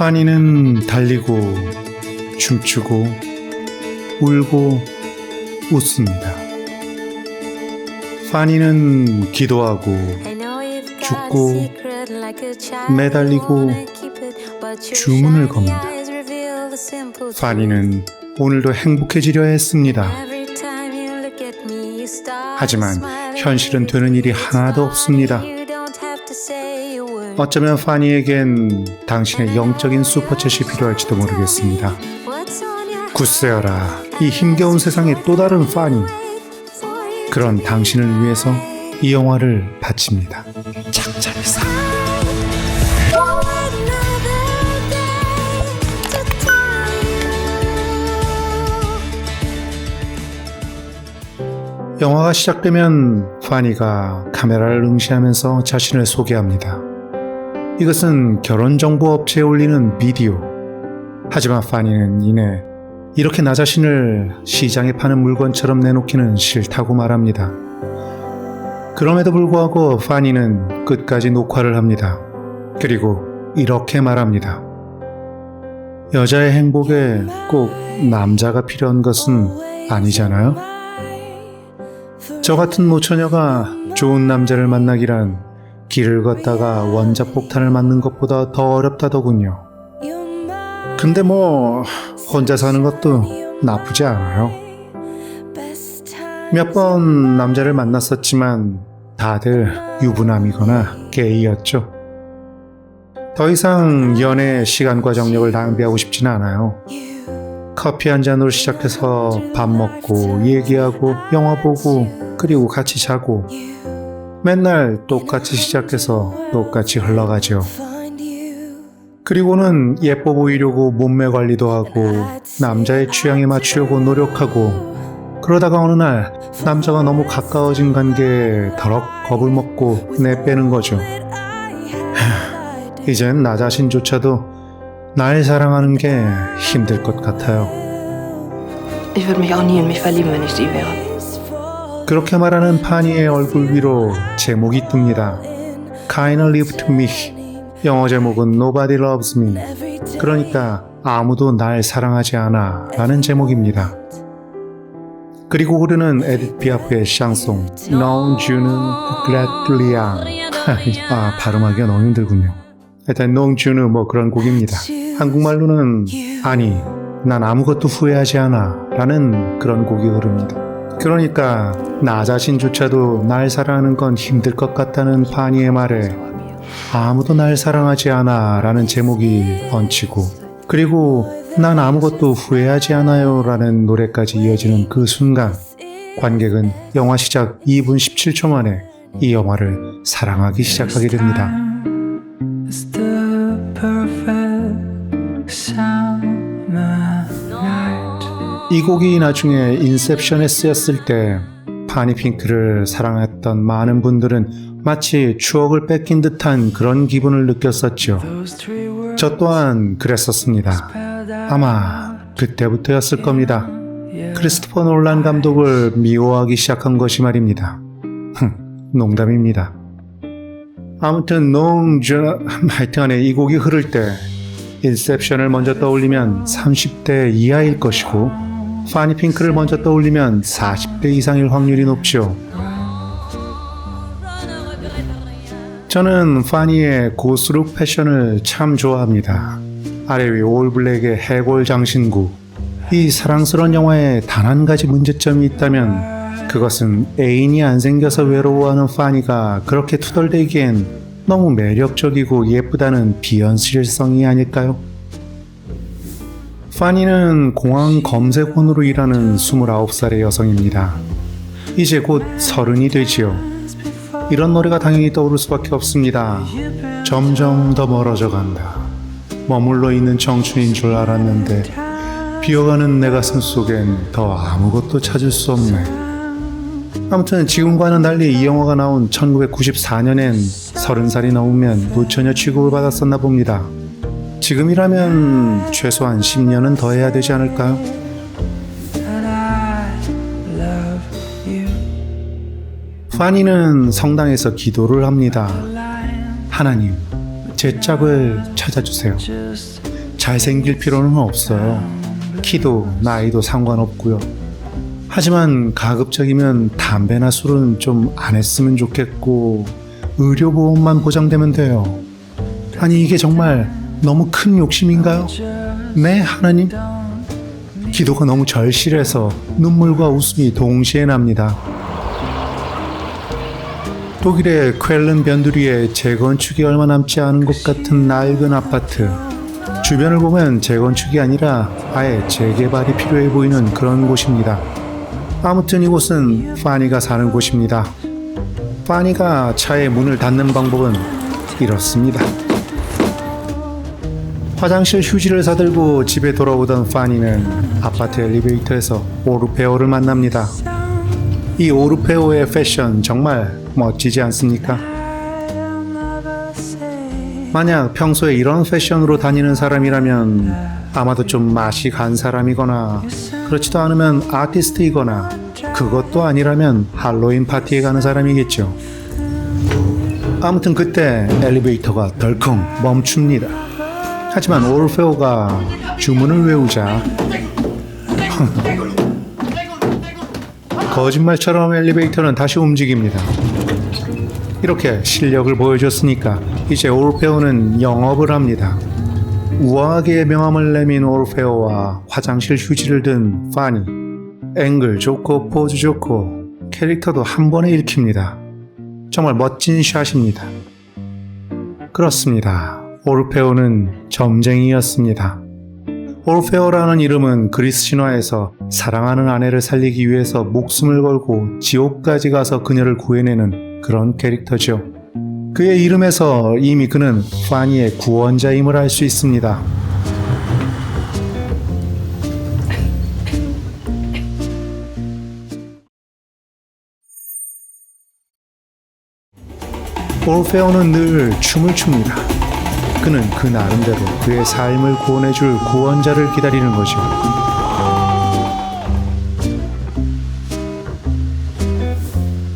파니는 달리고 춤추고 울고 웃습니다. 파니는 기도하고 죽고 매달리고 주문을 겁니다. 파니는 오늘도 행복해지려 했습니다. 하지만 현실은 되는 일이 하나도 없습니다. 어쩌면 파니에겐 당신의 영적인 슈퍼챗이 필요할지도 모르겠습니다. 굳세어라, 이 힘겨운 세상의 또 다른 파니. 그런 당신을 위해서 이 영화를 바칩니다. 착잡해서. 영화가 시작되면 파니가 카메라를 응시하면서 자신을 소개합니다. 이것은 결혼정보업체에 올리는 비디오. 하지만 파니는 이내 이렇게 나 자신을 시장에 파는 물건처럼 내놓기는 싫다고 말합니다. 그럼에도 불구하고 파니는 끝까지 녹화를 합니다. 그리고 이렇게 말합니다. 여자의 행복에 꼭 남자가 필요한 것은 아니잖아요? 저 같은 모처녀가 좋은 남자를 만나기란 길을 걷다가 원자폭탄을 맞는 것보다 더 어렵다더군요. 근데 뭐 혼자 사는 것도 나쁘지 않아요. 몇 번 남자를 만났었지만 다들 유부남이거나 게이였죠. 더 이상 연애에 시간과 정력을 낭비하고 싶지는 않아요. 커피 한 잔으로 시작해서 밥 먹고 얘기하고 영화 보고 그리고 같이 자고 맨날 똑같이 시작해서 똑같이 흘러가죠. 그리고는 예뻐 보이려고 몸매 관리도 하고 남자의 취향에 맞추려고 노력하고 그러다가 어느 날 남자가 너무 가까워진 관계에 더럭 겁을 먹고 내빼는 거죠. 이젠 나 자신조차도 날 사랑하는 게 힘들 것 같아요. Ich würde mich auch nie in mich verlieben, wenn ich sie wäre. 그렇게 말하는 파니의 얼굴 위로 제목이 뜹니다. Kinda Live to Me. 영어 제목은 Nobody Loves Me. 그러니까 아무도 날 사랑하지 않아 라는 제목입니다. 그리고 흐르는 에디트 피아프의 샹송 Non je ne regrette rien. 아, 발음하기가 너무 힘들군요. 일단 Non je ne 뭐 그런 곡입니다. 한국말로는 아니 난 아무것도 후회하지 않아 라는 그런 곡이 흐릅니다. 그러니까 나 자신조차도 날 사랑하는 건 힘들 것 같다는 파니의 말에 아무도 날 사랑하지 않아 라는 제목이 얹히고 그리고 난 아무것도 후회하지 않아요 라는 노래까지 이어지는 그 순간 관객은 영화 시작 2분 17초 만에 이 영화를 사랑하기 시작하게 됩니다. 이 곡이 나중에 인셉션에 쓰였을 때 파니 핑크를 사랑했던 많은 분들은 마치 추억을 뺏긴 듯한 그런 기분을 느꼈었죠. 저 또한 그랬었습니다. 아마 그때부터였을 겁니다. 크리스토퍼 놀란 감독을 미워하기 시작한 것이 말입니다. 농담입니다. 아무튼 하여튼간에 이 곡이 흐를 때 인셉션을 먼저 떠올리면 30대 이하일 것이고 파니 핑크를 먼저 떠올리면 40대 이상일 확률이 높죠. 저는 파니의 고스룩 패션을 참 좋아합니다. 아래 위 올블랙의 해골 장신구. 이 사랑스러운 영화에 단 한 가지 문제점이 있다면 그것은 애인이 안 생겨서 외로워하는 파니가 그렇게 투덜대기엔 너무 매력적이고 예쁘다는 비현실성이 아닐까요? 파니는 공항 검색원으로 일하는 29살의 여성입니다. 이제 곧 30이 되지요. 이런 노래가 당연히 떠오를 수밖에 없습니다. 점점 더 멀어져 간다. 머물러 있는 청춘인 줄 알았는데 비어가는 내 가슴 속엔 더 아무것도 찾을 수 없네. 아무튼 지금과는 달리 이 영화가 나온 1994년엔 30살이 넘으면 노처녀 취급을 받았었나 봅니다. 지금이라면 최소한 10년은 더 해야 되지 않을까요? 파니는 성당에서 기도를 합니다. 하나님, 제 짝을 찾아주세요. 잘생길 필요는 없어요. 키도 나이도 상관없고요. 하지만 가급적이면 담배나 술은 좀 안 했으면 좋겠고 의료보험만 보장되면 돼요. 아니 이게 정말 너무 큰 욕심인가요? 네 하나님? 기도가 너무 절실해서 눈물과 웃음이 동시에 납니다. 독일의 쾰른 변두리에 재건축이 얼마 남지 않은 것 같은 낡은 아파트. 주변을 보면 재건축이 아니라 아예 재개발이 필요해 보이는 그런 곳입니다. 아무튼 이곳은 파니가 사는 곳입니다. 파니가 차의 문을 닫는 방법은 이렇습니다. 화장실 휴지를 사들고 집에 돌아오던 파니는 아파트 엘리베이터에서 오르페오를 만납니다. 이 오르페오의 패션 정말 멋지지 않습니까? 만약 평소에 이런 패션으로 다니는 사람이라면 아마도 좀 맛이 간 사람이거나 그렇지도 않으면 아티스트이거나 그것도 아니라면 할로윈 파티에 가는 사람이겠죠. 아무튼 그때 엘리베이터가 덜컹 멈춥니다. 하지만 오르페오가 주문을 외우자 거짓말처럼 엘리베이터는 다시 움직입니다. 이렇게 실력을 보여줬으니까 이제 오르페오는 영업을 합니다. 우아하게 명함을 내민 오르페오와 화장실 휴지를 든 파니. 앵글 좋고 포즈 좋고 캐릭터도 한 번에 읽힙니다. 정말 멋진 샷입니다. 그렇습니다. 오르페오는 점쟁이였습니다. 오르페오라는 이름은 그리스 신화에서 사랑하는 아내를 살리기 위해서 목숨을 걸고 지옥까지 가서 그녀를 구해내는 그런 캐릭터죠. 그의 이름에서 이미 그는 파니의 구원자임을 알 수 있습니다. 오르페오는 늘 춤을 춥니다. 그는 그 나름대로 그의 삶을 구원해줄 구원자를 기다리는 거죠.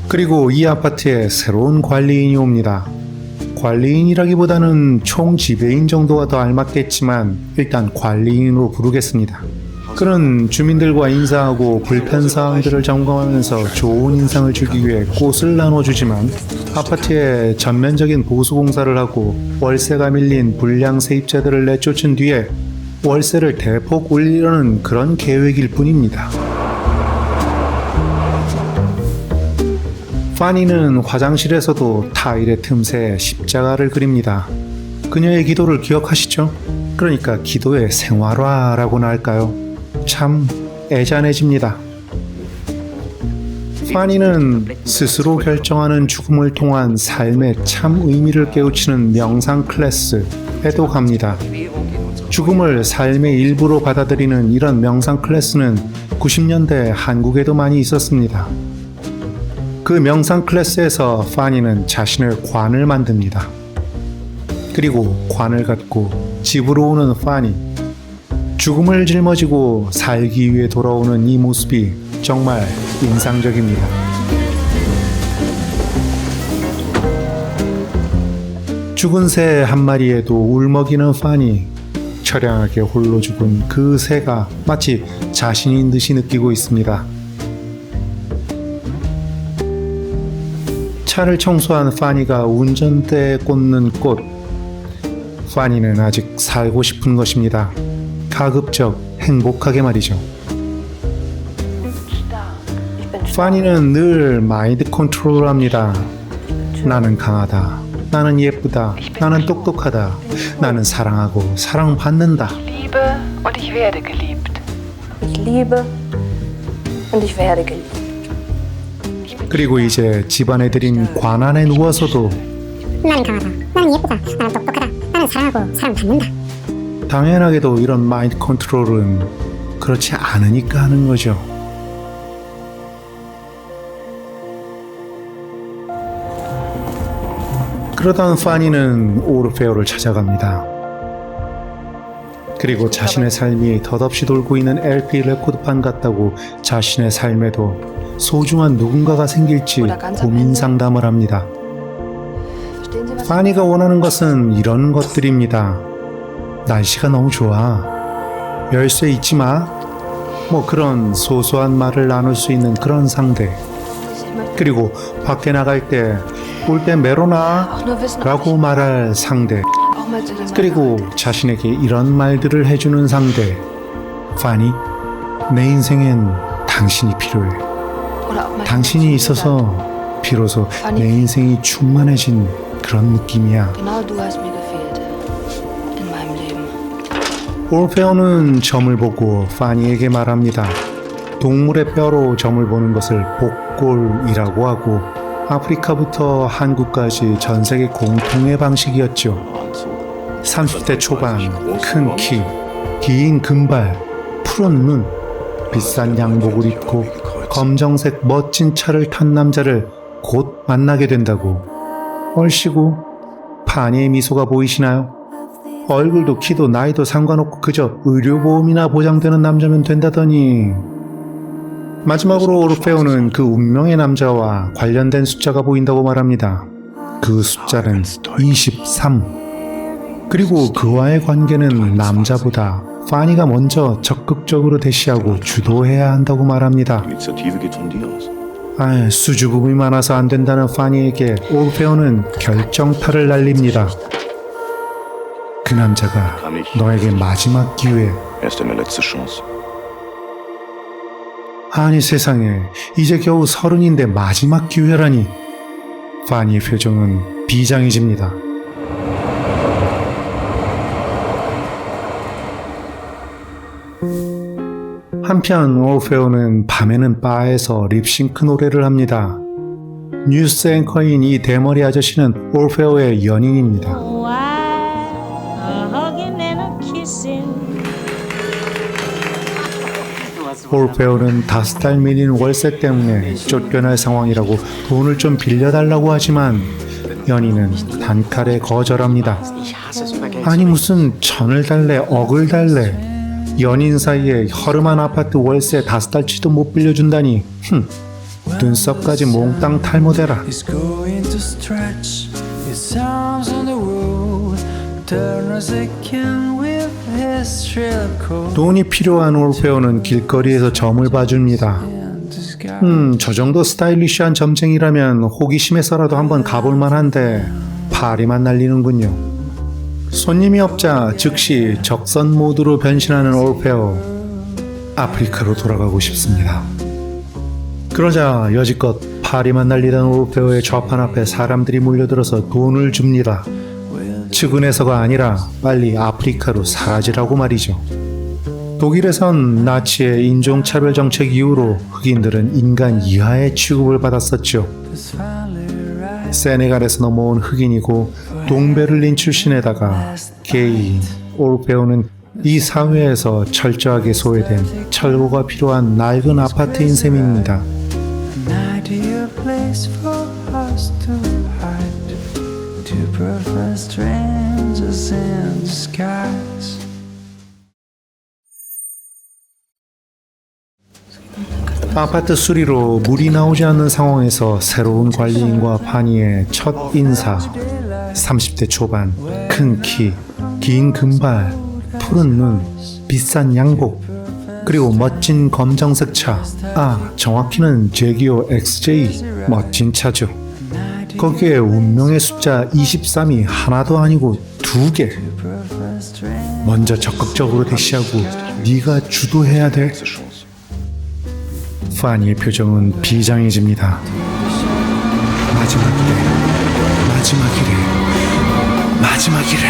그리고 이 아파트에 새로운 관리인이 옵니다. 관리인이라기보다는 총지배인 정도가 더 알맞겠지만 일단 관리인으로 부르겠습니다. 그는 주민들과 인사하고 불편사항들을 점검하면서 좋은 인상을 주기 위해 꽃을 나눠주지만 아파트에 전면적인 보수공사를 하고 월세가 밀린 불량 세입자들을 내쫓은 뒤에 월세를 대폭 올리려는 그런 계획일 뿐입니다. 파니는 화장실에서도 타일의 틈새에 십자가를 그립니다. 그녀의 기도를 기억하시죠? 그러니까 기도의 생활화라고나 할까요? 참 애잔해집니다. 파니는 스스로 결정하는 죽음을 통한 삶의 참 의미를 깨우치는 명상 클래스에도 갑니다. 죽음을 삶의 일부로 받아들이는 이런 명상 클래스는 90년대 한국에도 많이 있었습니다. 그 명상 클래스에서 파니는 자신의 관을 만듭니다. 그리고 관을 갖고 집으로 오는 파니. 죽음을 짊어지고 살기 위해 돌아오는 이 모습이 정말 인상적입니다. 죽은 새 한 마리에도 울먹이는 파니. 처량하게 홀로 죽은 그 새가 마치 자신인 듯이 느끼고 있습니다. 차를 청소한 파니가 운전대에 꽂는 꽃. 파니는 아직 살고 싶은 것입니다. 가급적 행복하게 말이죠. 파니는 늘 마인드 컨트롤을 합니다. 나는 강하다. 나는 예쁘다. 나는 똑똑하다. 나는 사랑하고 사랑받는다. Ich liebe und ich werde geliebt. Ich liebe und ich werde geliebt. 그리고 이제 집안애들인 관 안에 누워서도 나는 강하다. 나는 예쁘다. 나는 똑똑하다. 나는 사랑하고 사랑받는다. 당연하게도 이런 마인드 컨트롤은 그렇지 않으니까 하는 거죠. 그러던 파니는 오르페오를 찾아갑니다. 그리고 자신의 삶이 덧없이 돌고 있는 LP 레코드판 같다고 자신의 삶에도 소중한 누군가가 생길지 고민 상담을 합니다. 파니가 원하는 것은 이런 것들입니다. 날씨가 너무 좋아. 열쇠 잊지 마. 뭐 그런 소소한 말을 나눌 수 있는 그런 상대. 그리고 밖에 나갈 때 올 때 메로나 라고 말할 상대. 그리고 자신에게 이런 말들을 해주는 상대. 파니, 내 인생엔 당신이 필요해. 당신이 있어서 비로소 내 인생이 충만해진 그런 느낌이야. Genau du hast mir gefehlt. In meinem Leben. 올페어는 점을 보고 파니에게 말합니다. 동물의 뼈로 점을 보는 것을 복골이라고 하고 아프리카부터 한국까지 전 세계 공통의 방식이었죠. 30대 초반, 큰 키, 긴 금발, 푸른 눈, 비싼 양복을 입고 검정색 멋진 차를 탄 남자를 곧 만나게 된다고. 얼씨구, 파니의 미소가 보이시나요? 얼굴도 키도 나이도 상관없고 그저 의료보험이나 보장되는 남자면 된다더니. 마지막으로 오르페오는 그 운명의 남자와 관련된 숫자가 보인다고 말합니다. 그 숫자는 23. 그리고 그와의 관계는 남자보다 파니가 먼저 적극적으로 대시하고 주도해야 한다고 말합니다. Initiative geht von dir aus. 수줍음이 많아서 안 된다는 파니에게 오르페오는 결정타를 날립니다. 그 남자가 너에게 마지막 기회. Er ist deine letzte Chance. 아니 세상에, 이제 겨우 30인데 마지막 기회라니. 파니의 표정은 비장해집니다. 한편 오르페오는 밤에는 바에서 립싱크 노래를 합니다. 뉴스 앵커인 이 대머리 아저씨는 오르페오의 연인입니다. 오르페오는 5달 밀린 월세 때문에 쫓겨날 상황이라고 돈을 좀 빌려달라고 하지만 연인은 단칼에 거절합니다. 아니 무슨 천을 달래 억을 달래. 연인 사이에 허름한 아파트 월세 5달치도 못 빌려준다니. 눈썹까지 몽땅 탈모되라. He's going to stretch his arms on the road, turn as they can with his trailer coat. 돈이 필요한 오르페오는 길거리에서 점을 봐줍니다. And this guy 저 정도 스타일리시한 점쟁이라면 호기심에서라도 한번 가볼 만한데 파리만 날리는군요. 손님이 없자 즉시 적선 모드로 변신하는 오르페오. 아프리카로 돌아가고 싶습니다. 그러자 여지껏 파리만 날리던 오르페오의 좌판 앞에 사람들이 몰려들어서 돈을 줍니다. 측은해서가 아니라 빨리 아프리카로 사라지라고 말이죠. 독일에선 나치의 인종차별 정책 이후로 흑인들은 인간 이하의 취급을 받았었죠. is finally right. 세네갈에서 넘어온 흑인이고 동베를린 출신에다가 게이, 오르페오는 이 사회에서 철저하게 소외된 철거가 필요한 낡은 아파트인 셈입니다. An ideal place for us to hide, two perfect strangers in disguise. 아파트 수리로 물이 나오지 않는 상황에서 새로운 관리인과 파니의 첫 인사. 30대 초반, 큰 키, 긴 금발, 푸른 눈, 비싼 양복, 그리고 멋진 검정색 차. 정확히는 제기오 XJ, 멋진 차죠. 거기에 운명의 숫자 23이 하나도 아니고 2개. 먼저 적극적으로 대시하고 네가 주도해야 돼. Letzte Chance. 파니의 표정은 비장해집니다. 마지막이래, 마지막이래, 마지막이래.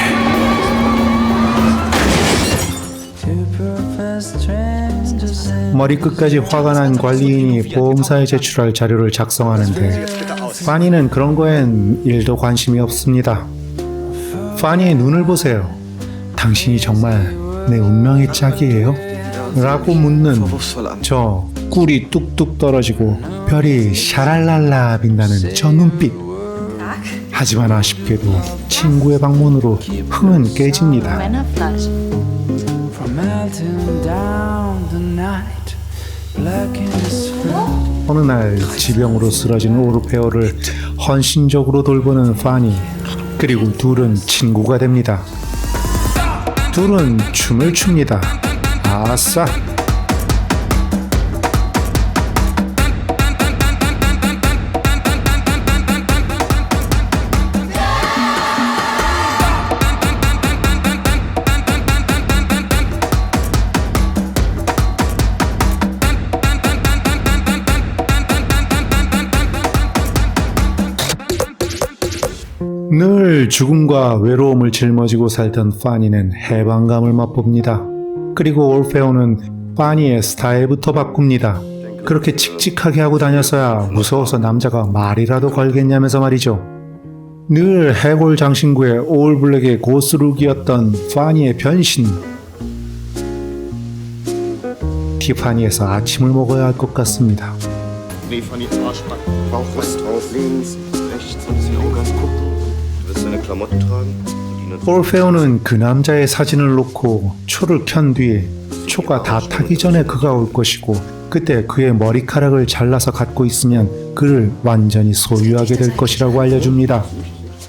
Two perfect strangers in 머리끝까지 화가 난 관리인이 보험사에 제출할 자료를 작성하는데 파니는 그런 거엔 일도 관심이 없습니다. 파니의 눈을 보세요. 당신이 정말 내 운명의 짝이에요? 라고 묻는 저 꿀이 뚝뚝 떨어지고 별이 샤랄랄라 빛나는 저 눈빛. 하지만 아쉽게도 친구의 방문으로 흥은 깨집니다. Männerfleisch. from melting down the night. Black in his face. 어느 날 지병으로 쓰러진 오르페오를 헌신적으로 돌보는 파니. 그리고 둘은 친구가 됩니다. 둘은 춤을 춥니다. 아싸! 늘 죽음과 외로움을 짊어지고 살던 파니는 해방감을 맛봅니다. 그리고 올페오는 파니의 스타일부터 바꿉니다. 그렇게 칙칙하게 하고 다녀서야 무서워서 남자가 말이라도 걸겠냐면서 말이죠. 늘 해골 장신구의 올블랙의 고스룩이었던 파니의 변신. 티파니에서 아침을 먹어야 할 것 같습니다. Nee, von die Arschback. Bauch drauf, links, rechts, ein bisschen Augen gucken. Du wirst deine Klamotten tragen. 올페오는 그 남자의 사진을 놓고 초를 켠 뒤에 초가 다 타기 전에 그가 올 것이고 그때 그의 머리카락을 잘라서 갖고 있으면 그를 완전히 소유하게 될 것이라고 알려줍니다.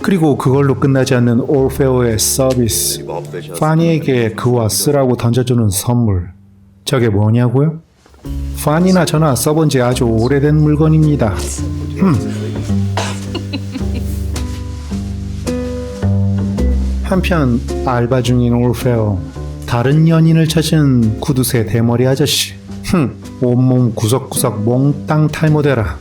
그리고 그걸로 끝나지 않는 올페오의 서비스. 파니에게 그와 쓰라고 던져주는 선물. 저게 뭐냐고요? 파니나 저나 써본 지 아주 오래된 물건입니다. 한편 알바 중인 올페오, 다른 연인을 찾은 구두쇠 대머리 아저씨. 온몸 구석구석 몽땅 탈모되라.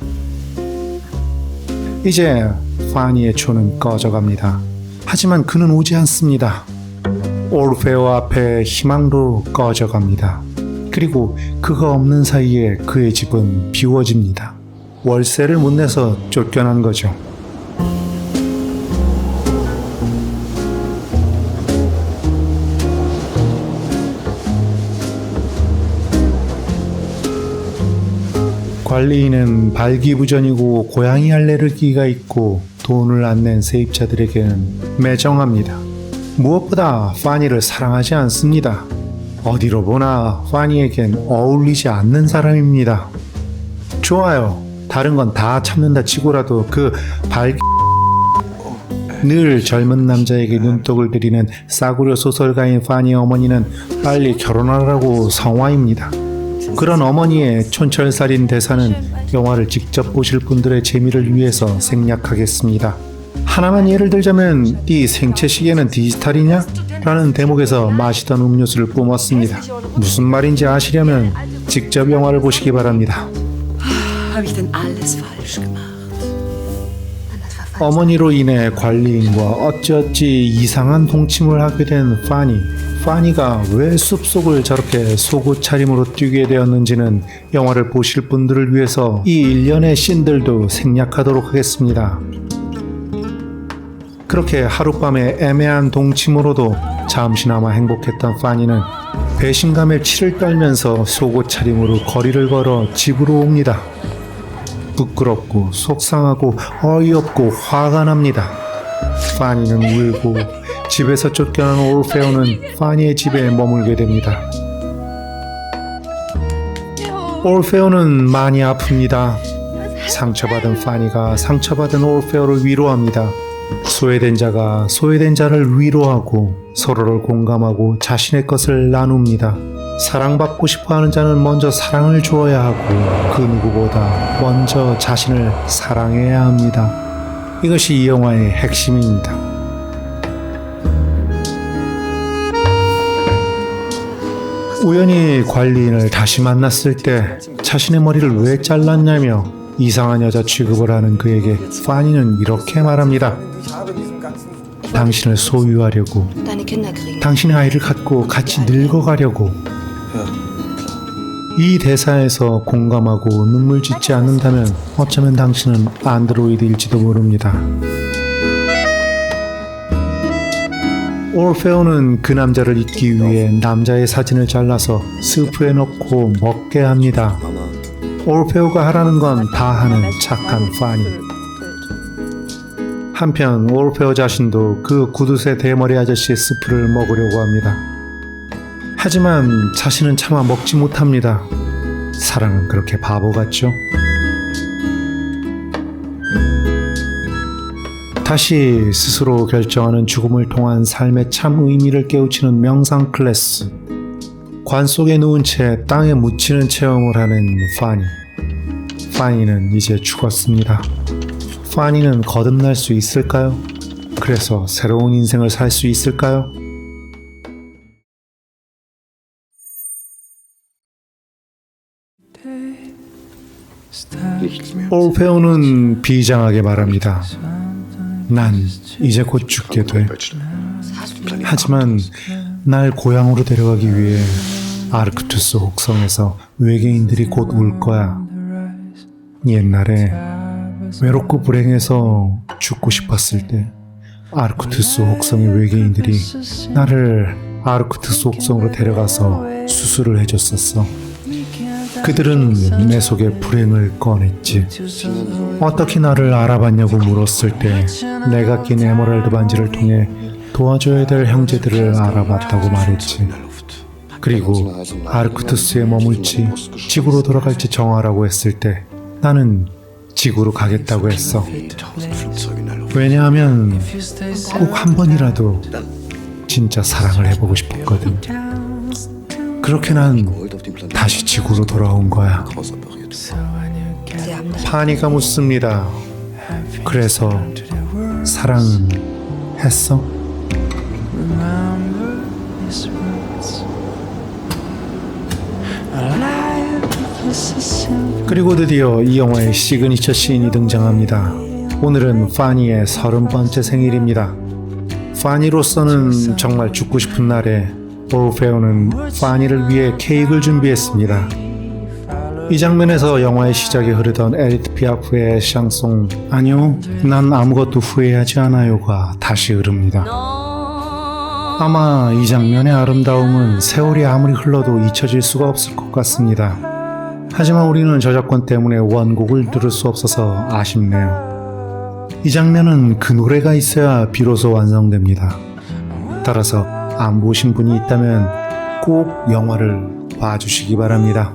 이제 파니의 초는 꺼져갑니다. 하지만 그는 오지 않습니다. 올페오 앞에 희망도 꺼져갑니다. 그리고 그가 없는 사이에 그의 집은 비워집니다. 월세를 못 내서 쫓겨난 거죠. 관리인은 발기부전이고 고양이 알레르기가 있고 돈을 안 낸 세입자들에게는 매정합니다. 무엇보다 파니를 사랑하지 않습니다. 어디로 보나 파니에겐 어울리지 않는 사람입니다. 좋아요. 다른 건 다 참는다 치고라도 그 늘 젊은 남자에게 눈독을 들이는 싸구려 소설가인 파니의 어머니는 빨리 결혼하라고 성화입니다. 그런 어머니의 촌철살인 대사는 영화를 직접 보실 분들의 재미를 위해서 생략하겠습니다. 하나만 예를 들자면 네 생체 시계는 디지털이냐? 라는 대목에서 마시던 음료수를 뿜었습니다. 무슨 말인지 아시려면 직접 영화를 보시기 바랍니다. Habe ich denn alles falsch gemacht? 어머니로 인해 관리인과 어찌어찌 이상한 동침을 하게 된 파니. 파니가 왜 숲속을 저렇게 속옷 차림으로 뛰게 되었는지는 영화를 보실 분들을 위해서 이 일련의 씬들도 생략하도록 하겠습니다. 그렇게 하룻밤의 애매한 동침으로도 잠시나마 행복했던 파니는 배신감에 치를 떨면서 속옷 차림으로 거리를 걸어 집으로 옵니다. 부끄럽고 속상하고 어이없고 화가 납니다. 파니는 울고 집에서 쫓겨난 올페오는 파니의 집에 머물게 됩니다. 올페오는 많이 아픕니다. 상처받은 파니가 상처받은 올페오를 위로합니다. 소외된 자가 소외된 자를 위로하고 서로를 공감하고 자신의 것을 나눕니다. 사랑받고 싶어하는 자는 먼저 사랑을 주어야 하고 그 누구보다 먼저 자신을 사랑해야 합니다. 이것이 이 영화의 핵심입니다. 우연히 관리인을 다시 만났을 때 자신의 머리를 왜 잘랐냐며 이상한 여자 취급을 하는 그에게 파니는 이렇게 말합니다. 당신을 소유하려고, 당신의 아이를 갖고 같이 늙어가려고. 이 대사에서 공감하고 눈물 짓지 않는다면 어쩌면 당신은 안드로이드일지도 모릅니다. 올페오는 그 남자를 잊기 위해 남자의 사진을 잘라서 스프에 넣고 먹게 합니다. 올페오가 하라는 건 다 하는 착한 파니. 한편 올페오 자신도 그 구두쇠 대머리 아저씨의 스프를 먹으려고 합니다. 하지만 자신은 차마 먹지 못합니다. 사랑은 그렇게 바보 같죠? 다시 스스로 결정하는 죽음을 통한 삶의 참 의미를 깨우치는 명상 클래스. 관 속에 누운 채 땅에 묻히는 체험을 하는 파니. 파니는 이제 죽었습니다. 파니는 거듭날 수 있을까요? 그래서 새로운 인생을 살 수 있을까요? Nichts mehr. 올페오는 비장하게 말합니다. 난 이제 곧 죽게 돼. 하지만 날 고향으로 데려가기 위해 아르크투스 혹성에서 외계인들이 곧 올 거야. 옛날에 외롭고 불행해서 죽고 싶었을 때 아르크투스 혹성의 외계인들이 나를 아르크투스 혹성으로 데려가서 수술을 해줬었어. 그들은 내 속에 불행을 꺼냈지. 어떻게 나를 알아봤냐고 물었을 때 내가 낀 에메랄드 반지를 통해 도와줘야 될 형제들을 알아봤다고 말했지. 그리고 아르크투스에 머물지 지구로 돌아갈지 정하라고 했을 때 나는 지구로 가겠다고 했어. 왜냐하면 꼭 한 번이라도 진짜 사랑을 해보고 싶었거든. 그렇게 난 다시 지구로 돌아온 거야. 파니가 묻습니다. 그래서 사랑은 했어? 그리고 드디어 이 영화의 시그니처 씬이 등장합니다. 오늘은 파니의 30번째 생일입니다. 파니로서는 정말 죽고 싶은 날에 오르페오는 파니를 위해 케이크를 준비했습니다. 이 장면에서 영화의 시작에 흐르던 에디트 피아프의 샹송 아니요, 난 아무것도 후회하지 않아요가 다시 흐릅니다. 아마 이 장면의 아름다움은 세월이 아무리 흘러도 잊혀질 수가 없을 것 같습니다. 하지만 우리는 저작권 때문에 원곡을 들을 수 없어서 아쉽네요. 이 장면은 그 노래가 있어야 비로소 완성됩니다. 따라서 안 보신 분이 있다면 꼭 영화를 봐주시기 바랍니다.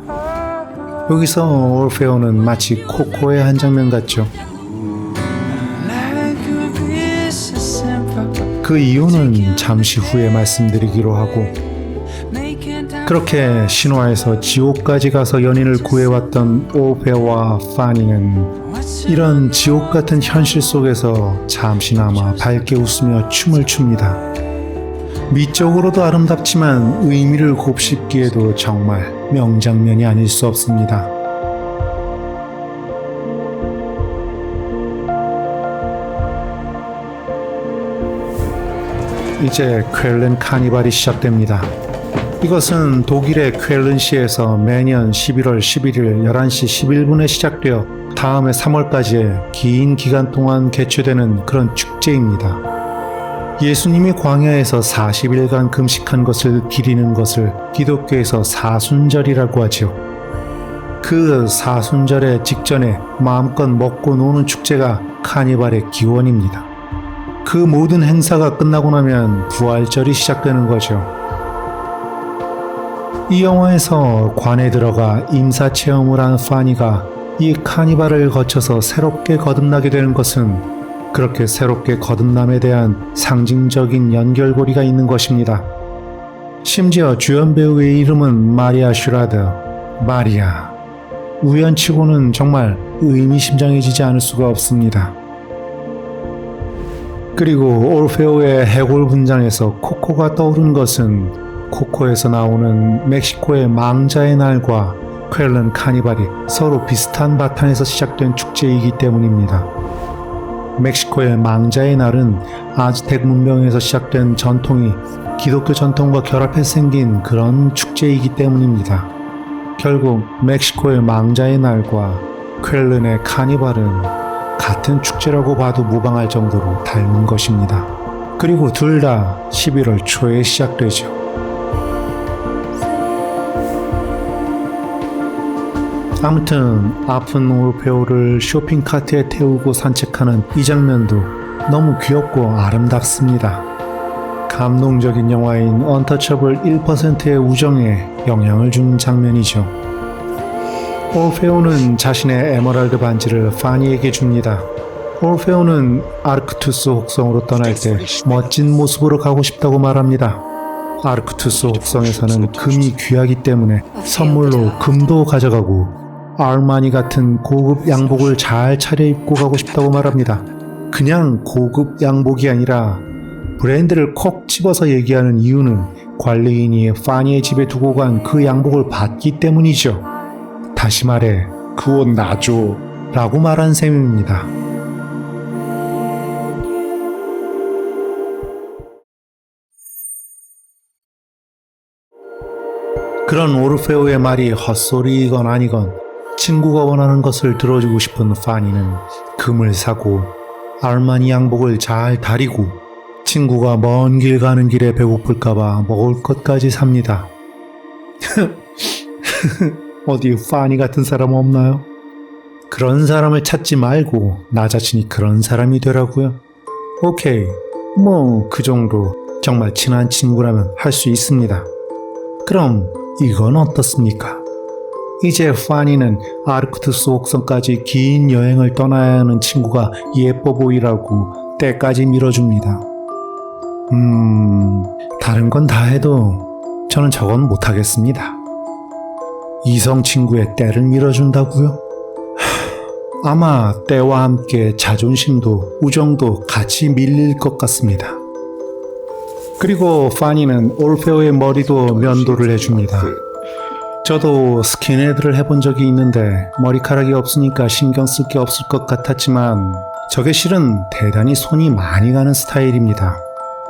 여기서 올페오는 마치 코코의 한 장면 같죠. 그 이유는 잠시 후에 말씀드리기로 하고, 그렇게 신화에서 지옥까지 가서 연인을 구해왔던 올페오와 파니는 이런 지옥 같은 현실 속에서 잠시나마 밝게 웃으며 춤을 춥니다. 미적으로도 아름답지만 의미를 곱씹기에도 정말 명장면이 아닐 수 없습니다. 이제 쾰른 카니발이 시작됩니다. 이것은 독일의 쾰른시에서 매년 11월 11일 11시 11분에 시작되어 다음해 3월까지의 긴 기간 동안 개최되는 그런 축제입니다. 예수님이 광야에서 40일간 금식한 것을 기리는 것을 기독교에서 사순절이라고 하지요. 그 사순절의 직전에 마음껏 먹고 노는 축제가 카니발의 기원입니다. 그 모든 행사가 끝나고 나면 부활절이 시작되는 거죠. 이 영화에서 관에 들어가 임사체험을 한 파니가 이 카니발을 거쳐서 새롭게 거듭나게 되는 것은 그렇게 새롭게 거듭남에 대한 상징적인 연결고리가 있는 것입니다. 심지어 주연 배우의 이름은 마리아 슈라더, 마리아. 우연치고는 정말 의미심장해지지 않을 수가 없습니다. 그리고 올페오의 해골 분장에서 코코가 떠오른 것은 코코에서 나오는 멕시코의 망자의 날과 쾰른 카니발이 서로 비슷한 바탕에서 시작된 축제이기 때문입니다. 멕시코의 망자의 날은 아즈텍 문명에서 시작된 전통이 기독교 전통과 결합해 생긴 그런 축제이기 때문입니다. 결국 멕시코의 망자의 날과 쾰른의 카니발은 같은 축제라고 봐도 무방할 정도로 닮은 것입니다. 그리고 둘 다 11월 초에 시작되죠. 아무튼 아픈 올페오를 쇼핑카트에 태우고 산책하는 이 장면도 너무 귀엽고 아름답습니다. 감동적인 영화인 언터처블 1%의 우정에 영향을 준 장면이죠. 올페오는 자신의 에메랄드 반지를 파니에게 줍니다. 올페오는 아르크투스 혹성으로 떠날 때 멋진 모습으로 가고 싶다고 말합니다. 아르크투스 혹성에서는 금이 귀하기 때문에 선물로 금도 가져가고 아르마니 같은 고급 양복을 잘 차려입고 가고 싶다고 말합니다. 그냥 고급 양복이 아니라 브랜드를 콕 집어서 얘기하는 이유는 관리인이 파니의 집에 두고 간 그 양복을 봤기 때문이죠. 다시 말해 그 옷 놔줘 라고 말한 셈입니다. 그런 오르페오의 말이 헛소리이건 아니건 친구가 원하는 것을 들어주고 싶은 파니는 금을 사고 아르마니 양복을 잘 다리고 친구가 먼 길 가는 길에 배고플까봐 먹을 것까지 삽니다. 어디 파니 같은 사람 없나요? 그런 사람을 찾지 말고 나 자신이 그런 사람이 되라고요? 오케이, 뭐 그 정도 정말 친한 친구라면 할 수 있습니다. 그럼 이건 어떻습니까? 이제 파니는 아르크투스 혹성까지 긴 여행을 떠나야 하는 친구가 예뻐 보이라고 때까지 밀어줍니다. 다른 건 다 해도 저는 저건 못하겠습니다. 이성 친구의 때를 밀어준다고요? 아마 때와 함께 자존심도 우정도 같이 밀릴 것 같습니다. 그리고 파니는 올페오의 머리도 면도를 해줍니다. 저도 스킨헤드를 해본 적이 있는데 머리카락이 없으니까 신경 쓸 게 없을 것 같았지만 저게 실은 대단히 손이 많이 가는 스타일입니다.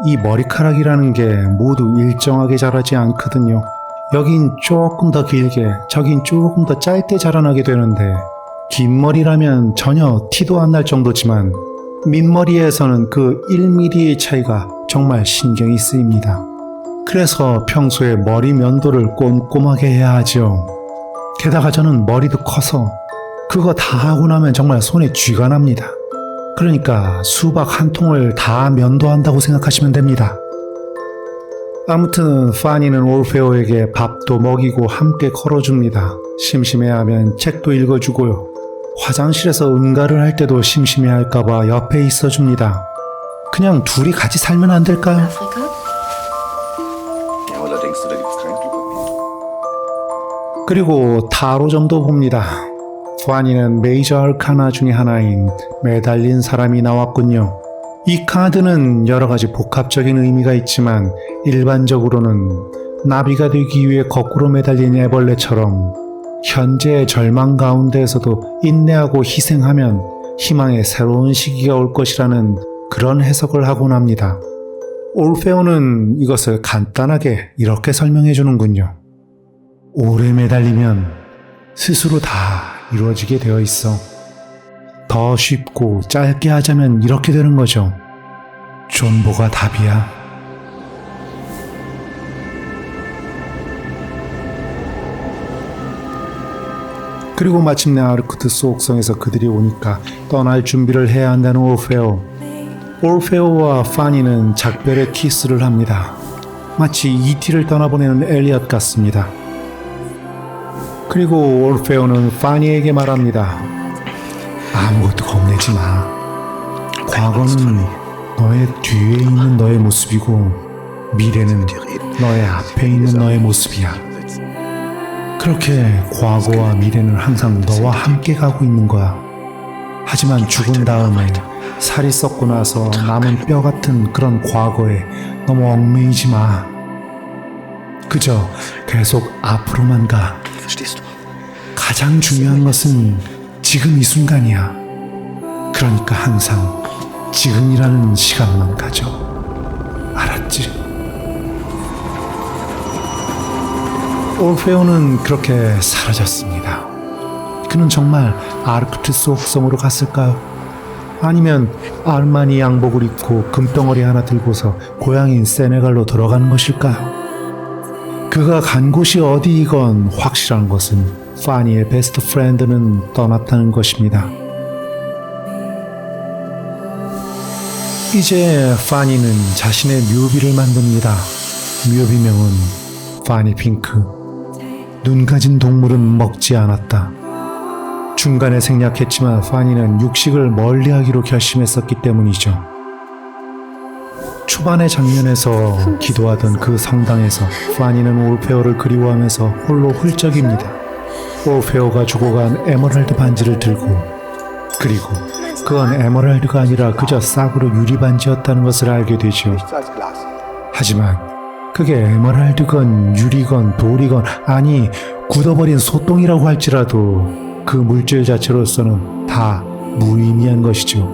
이 머리카락이라는 게 모두 일정하게 자라지 않거든요. 여긴 조금 더 길게, 저긴 조금 더 짧게 자라나게 되는데 긴 머리라면 전혀 티도 안 날 정도지만 민머리에서는 그 1mm의 차이가 정말 신경이 쓰입니다. 그래서 평소에 머리 면도를 꼼꼼하게 해야 하죠. 게다가 저는 머리도 커서 그거 다 하고 나면 정말 손에 쥐가 납니다. 그러니까 수박 한 통을 다 면도한다고 생각하시면 됩니다. 아무튼 파니는 올페오에게 밥도 먹이고 함께 걸어줍니다. 심심해하면 책도 읽어주고요. 화장실에서 응가를 할 때도 심심해할까봐 옆에 있어줍니다. 그냥 둘이 같이 살면 안 될까요? Afrika? Ja, aber da denkst du, da gibt's kein Glück. 그리고 타로점도 봅니다. 파니는 메이저 알카나 중에 하나인 매달린 사람이 나왔군요. 이 카드는 여러 가지 복합적인 의미가 있지만 일반적으로는 나비가 되기 위해 거꾸로 매달린 애벌레처럼 현재의 절망 가운데에서도 인내하고 희생하면 희망의 새로운 시기가 올 것이라는 그런 해석을 하곤 합니다. 올페오는 이것을 간단하게 이렇게 설명해 주는군요. 오래 매달리면 스스로 다 이루어지게 되어 있어. 더 쉽고 짧게 하자면 이렇게 되는 거죠. 존보가 답이야. 그리고 마침내 아르크투스 혹성에서 그들이 오니까 떠날 준비를 해야 한다는 올페오. 올페오와 파니는 작별의 키스를 합니다. 마치 이티를 떠나보내는 엘리엇 같습니다. 그리고 올페오는 파니에게 말합니다. 아무것도 겁내지 마. 과거는 너의 뒤에 있는 너의 모습이고 미래는 너의 앞에 있는 너의 모습이야. 그렇게 과거와 미래는 항상 너와 함께 가고 있는 거야. 하지만 죽은 다음에 살이 썩고 나서 남은 뼈 같은 그런 과거에 너무 얽매이지 마. 그저 계속 앞으로만 가. 가장 중요한 것은 지금 이 순간이야. 그러니까 항상 지금이라는 시간만 가져. 알았지? 올페오는 그렇게 사라졌습니다. 그는 정말 아르크투스 혹성으로 갔을까요? 아니면 아르마니 양복을 입고 금덩어리 하나 들고서 고향인 세네갈로 돌아가는 것일까요? 그가 간 곳이 어디이건 확실한 것은 파니의 베스트 프렌드는 떠났다는 것입니다. 이제 파니는 자신의 묘비를 만듭니다. 묘비명은 파니 핑크. 눈 가진 동물은 먹지 않았다. 중간에 생략했지만 파니는 육식을 멀리하기로 결심했었기 때문이죠. 초반의 장면에서 기도하던 그 성당에서 파니는 오르페오를 그리워하면서 홀로 훌쩍입니다. 오르페오가 죽어간 에메랄드 반지를 들고, 그리고 그건 에메랄드가 아니라 그저 싸구려 유리 반지였다는 것을 알게 되죠. 하지만 그게 에메랄드건 유리건 돌이건, 아니 굳어버린 소똥이라고 할지라도 그 물질 자체로서는 다 무의미한 것이죠.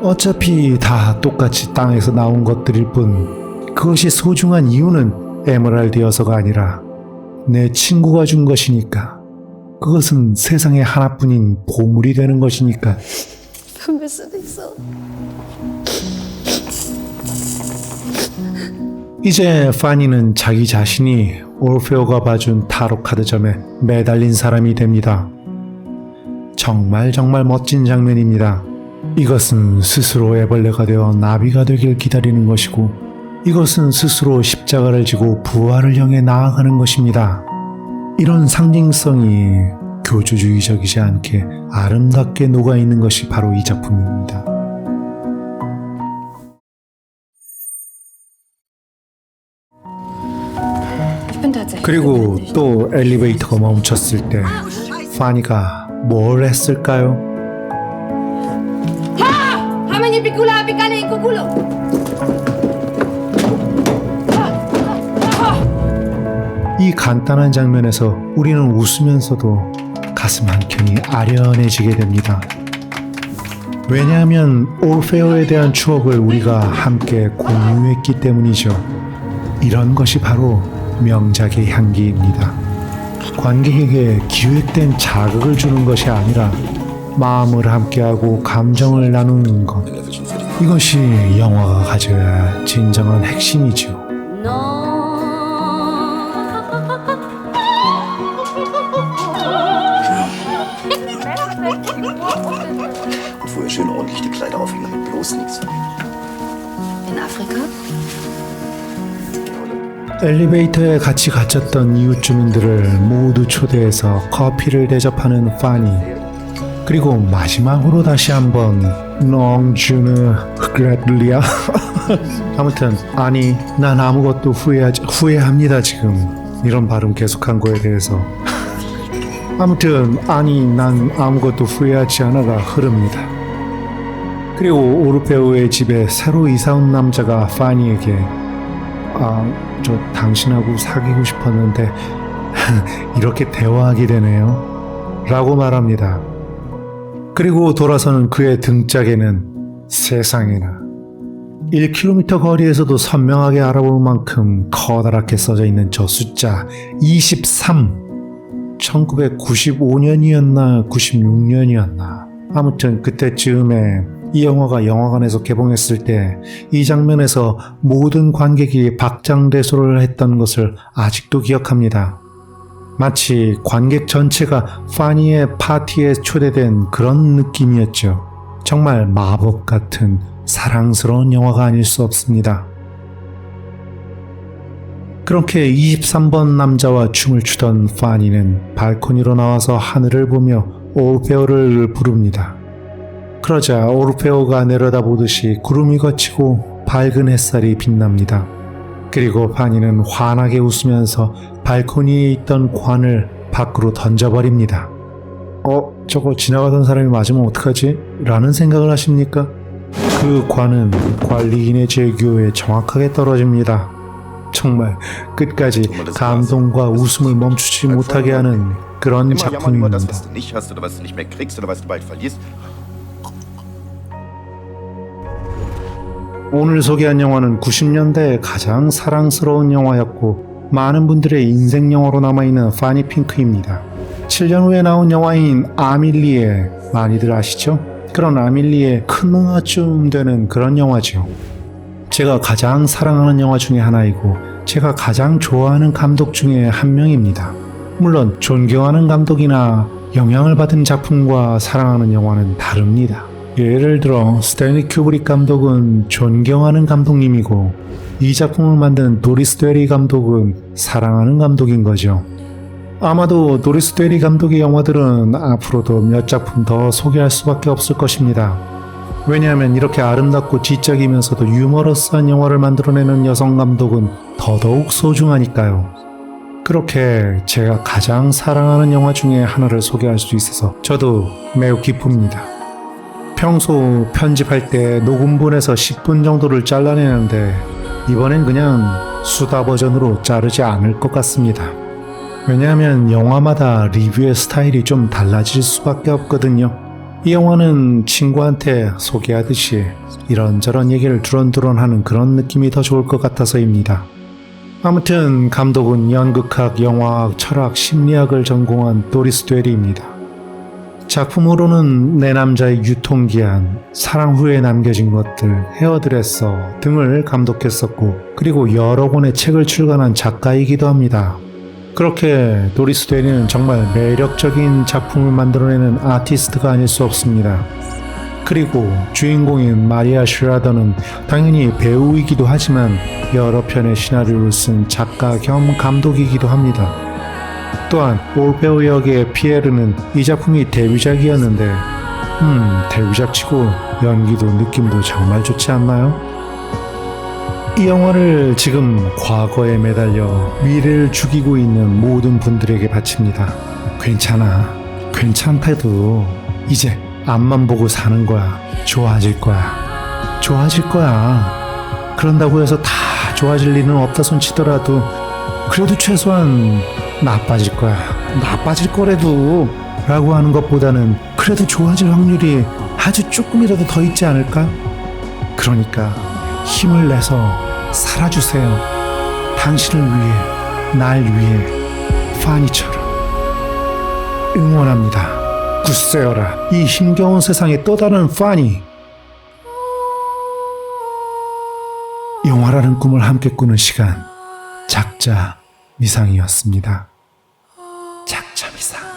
어차피 다 똑같이 땅에서 나온 것들일 뿐, 그것이 소중한 이유는 에메랄드여서가 아니라 내 친구가 준 것이니까, 그것은 세상에 하나뿐인 보물이 되는 것이니까. Vermisse dich so. 이제 파니는 자기 자신이 오르페오가 봐준 타로 카드점에 매달린 사람이 됩니다. 정말 멋진 장면입니다. 이것은 스스로 애벌레가 되어 나비가 되길 기다리는 것이고, 이것은 스스로 십자가를 지고 부활을 향해 나아가는 것입니다. 이런 상징성이 교주주의적이지 않게 아름답게 녹아있는 것이 바로 이 작품입니다. Ich bin tatsächlich. 그리고 또 엘리베이터가 멈췄을 때 파니가 뭘 했을까요? Hamani Picula Picale Cuculo. 이 간단한 장면에서 우리는 웃으면서도 가슴 한켠이 아련해지게 됩니다. 왜냐하면 오르페오에 대한 추억을 우리가 함께 공유했기 때문이죠. 이런 것이 바로 명작의 향기입니다. 관객에게 기획된 자극을 주는 것이 아니라 마음을 함께하고 감정을 나누는 것, 이것이 영화가 가져야 진정한 핵심이죠. Und vorher schön ordentlich die Kleider aufhängen, damit bloß nichts. In Afrika? 엘리베이터에 같이 갇혔던 이웃 주민들을 모두 초대해서 커피를 대접하는 파니. 그리고 마지막으로 다시 한번 농주느 그레들리아 아무튼 아니 난 아무것도 후회합니다 지금 이런 발음 계속한 거에 대해서 아무튼 아니 난 아무것도 후회하지 않아가 흐릅니다. 그리고 오르페오의 집에 새로 이사온 남자가 파니에게 저 당신하고 사귀고 싶었는데 이렇게 대화하게 되네요 라고 말합니다. 그리고 돌아서는 그의 등짝에는 세상에나 1km 거리에서도 선명하게 알아볼 만큼 커다랗게 써져 있는 저 숫자 23. 1995년이었나 96년이었나 아무튼 그때쯤에 이 영화가 영화관에서 개봉했을 때 이 장면에서 모든 관객이 박장대소를 했던 것을 아직도 기억합니다. 마치 관객 전체가 파니의 파티에 초대된 그런 느낌이었죠. 정말 마법 같은 사랑스러운 영화가 아닐 수 없습니다. 그렇게 23번 남자와 춤을 추던 파니는 발코니로 나와서 하늘을 보며 오르페오를 부릅니다. 그러자 오르페오가 내려다보듯이 구름이 걷히고 밝은 햇살이 빛납니다. 그리고 파니는 환하게 웃으면서 발코니에 있던 관을 밖으로 던져버립니다. 저거 지나가던 사람이 맞으면 어떡하지? 라는 생각을 하십니까? 그 관은 관리인의 제교에 정확하게 떨어집니다. 정말 끝까지 감동과 웃음을 멈추지 못하게 하는 그런 작품입니다. 오늘 소개한 영화는 90년대의 가장 사랑스러운 영화였고 많은 분들의 인생 영화로 남아있는 파니 핑크입니다. 7년 후에 나온 영화인 아밀리에 많이들 아시죠? 그런 아밀리의 큰 누나쯤 되는 그런 영화죠. 제가 가장 사랑하는 영화 중에 하나이고 제가 가장 좋아하는 감독 중에 한 명입니다. 물론 존경하는 감독이나 영향을 받은 작품과 사랑하는 영화는 다릅니다. 예를 들어 스탠리 큐브릭 감독은 존경하는 감독님이고 이 작품을 만든 도리스 데리 감독은 사랑하는 감독인 거죠. 아마도 도리스 데리 감독의 영화들은 앞으로도 몇 작품 더 소개할 수밖에 없을 것입니다. 왜냐하면 이렇게 아름답고 지적이면서도 유머러스한 영화를 만들어내는 여성 감독은 더더욱 소중하니까요. 그렇게 제가 가장 사랑하는 영화 중에 하나를 소개할 수 있어서 저도 매우 기쁩니다. 평소 편집할 때 녹음본에서 10분 정도를 잘라내는데 이번엔 그냥 수다 버전으로 자르지 않을 것 같습니다. 왜냐하면 영화마다 리뷰의 스타일이 좀 달라질 수밖에 없거든요. 이 영화는 친구한테 소개하듯이 이런저런 얘기를 두런두런 하는 그런 느낌이 더 좋을 것 같아서입니다. 아무튼 감독은 연극학, 영화학, 철학, 심리학을 전공한 도리스 데리입니다. 작품으로는 내 남자의 유통기한, 사랑 후에 남겨진 것들, 헤어드레서 등을 감독했었고 그리고 여러 권의 책을 출간한 작가이기도 합니다. 그렇게 도리스 데리는 정말 매력적인 작품을 만들어내는 아티스트가 아닐 수 없습니다. 그리고 주인공인 마리아 슈라더는 당연히 배우이기도 하지만 여러 편의 시나리오를 쓴 작가 겸 감독이기도 합니다. 또한 올페오 역의 피에르는 이 작품이 데뷔작이었는데 데뷔작치고 연기도 느낌도 정말 좋지 않나요? 이 영화를 지금 과거에 매달려 미래를 죽이고 있는 모든 분들에게 바칩니다. 괜찮아. 괜찮대도 이제 앞만 보고 사는 거야. 좋아질 거야. 좋아질 거야. 그런다고 해서 다 좋아질 리는 없다 손 치더라도 그래도 최소한 나빠질 거야. 나빠질 거래도 라고 하는 것보다는 그래도 좋아질 확률이 아주 조금이라도 더 있지 않을까? 그러니까 힘을 내서 살아주세요. 당신을 위해, 날 위해, 파니처럼. 응원합니다. 굳세어라. 이 힘겨운 세상에 또 다른 파니. 영화라는 꿈을 함께 꾸는 시간. 작자 미상이었습니다. 작자 미상.